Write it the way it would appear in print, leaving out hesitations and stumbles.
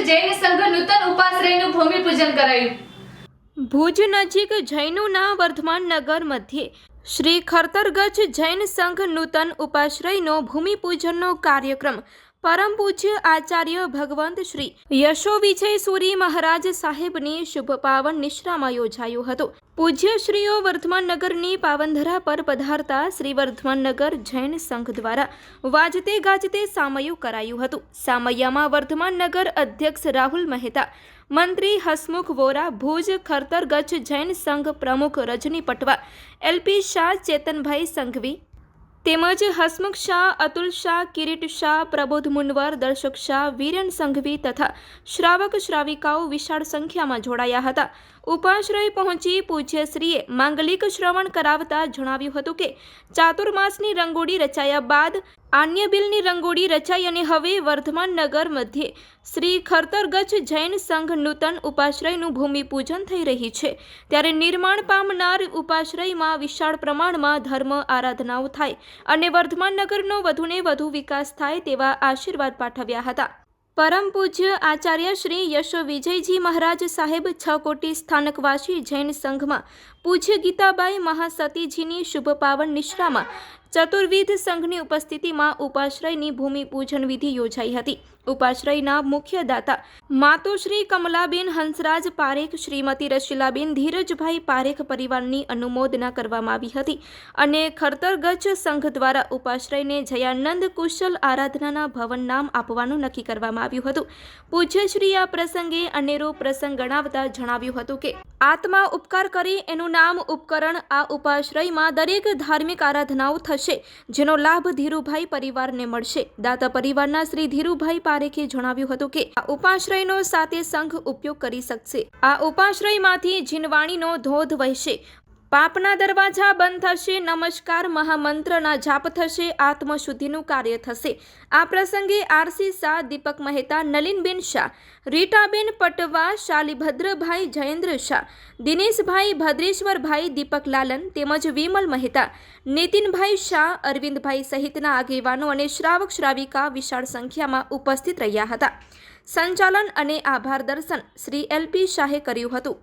જૈન સંઘ નૂતન ઉપાશ્રયનું ભૂમિપૂજન કરાયું। ભુજ નજીક જૈનોના વર્ધમાન નગર મધ્યે શ્રી ખરતરગજ જૈન સંઘ નૂતન ઉપાશ્રયનો ભૂમિપૂજનનો કાર્યક્રમ પરમ પૂજ્ય આચાર્ય ભગવંત શ્રી યશો વિજય સુરી મહારાજ સાહેબની શુભ પાવન નિશ્રામાં યોજાયો હતો। પૂજ્ય શ્રીઓ વર્ધમાન નગરની પાવનધરા પર પધારતા શ્રી વર્ધમાન નગર જૈન સંઘ દ્વારા વાજતે ગાજતે સામયું કરાયું હતું। સામૈયામાં વર્ધમાન નગર અધ્યક્ષ રાહુલ મહેતા, મંત્રી હસમુખ વોરા, ભુજ ખરતરગજ જૈન સંઘ પ્રમુખ રજની પટવા, એલપી શાહ, ચેતનભાઈ સંઘવી તેમજ હસમુખ શાહ, અતુલ શાહ, કિરીટ શાહ, પ્રબોધ મુનવર, દર્શક શાહ, વીરેન સંઘવી તથા શ્રાવક શ્રાવિકાઓ વિશાળ સંખ્યામાં જોડાયા હતા। ઉપાશ્રય પહોંચી પૂજ્યશ્રીએ માંગલિક શ્રવણ કરાવતા જણાવ્યું હતું કે ચાતુર્માસની રંગોળી રચાયા બાદ આન્યબિલની રંગોળી રચાઈ અને હવે વર્ધમાન નગર મધ્યે શ્રી ખરતરગજ જૈન સંઘ નૂતન ઉપાશ્રયનું ભૂમિપૂજન થઈ રહી છે। ત્યારે નિર્માણ પામનાર ઉપાશ્રયમાં વિશાળ પ્રમાણમાં ધર્મ આરાધનાઓ થાય અને વર્ધમાન નગરનો વધુને વધુ વિકાસ થાય તેવા આશીર્વાદ પાઠવ્યા હતા। પરમ પૂજ્ય આચાર્ય શ્રી યશો વિજયજી મહારાજ સાહેબ 6 કોટી સ્થાનકવાસી જૈન સંઘમાં પૂજ્ય ગીતાબાઈ મહાસતીજીની શુભ પાવન નિશ્રામાં ચતુર્વિધ સંઘની ઉપસ્થિતિમાં ઉપાશ્રયની ભૂમિપૂજન વિધિ યોજાઈ હતી। ઉપાશ્રયના મુખ્ય દાતા માતોશ્રી કમલાબેન હંસરાજ પારેખ, શ્રીમતી રશીલાબેન ધીરજભાઈ પારેખ પરિવારની અનુમોદના કરવામાં આવી હતી અને ખરતરગજ સંઘ દ્વારા ઉપાશ્રયને જયાનંદ કુશલ આરાધનાના ભવન નામ આપવાનું નક્કી કરવામાં આવ્યું હતું। પૂજ્યશ્રી આ પ્રસંગે અનેરો પ્રસંગ ગણાવતા જણાવ્યું હતું કે આત્મા ઉપકાર કરે એનું નામ ઉપકરણ। આ ઉપાશ્રયમાં દરેક ધાર્મિક આરાધનાઓ થશે જેનો લાભ ધીરુભાઈ પરિવારને મળશે। દાતા પરિવારના શ્રી ધીરુભાઈ પારેખે જણાવ્યું હતું કે આ ઉપાશ્રયનો સાથે સંઘ ઉપયોગ કરી શકશે। આ ઉપાશ્રયમાંથી જીનવાણીનો ધોધ વહેશે, પાપના દરવાજા બંધ થશે, નમસ્કાર મહામંત્રના જાપ થશે, આત્મશુદ્ધિનું કાર્ય થશે। આ પ્રસંગે આરસી શાહ, દીપક મહેતા, નલિનબેન શાહ, રીટાબેન પટવા, શાલીભદ્રભાઈ, જયેન્દ્ર શાહ, દિનેશભાઈ, ભદ્રેશ્વરભાઈ, દીપક લાલન તેમજ વિમલ મહેતા, નીતિનભાઈ શાહ, અરવિંદભાઈ સહિતના આગેવાનો અને શ્રાવક શ્રાવિકા વિશાળ સંખ્યામાં ઉપસ્થિત રહ્યા હતા। સંચાલન અને આભાર દર્શન શ્રી એલપી શાહે કર્યું હતું।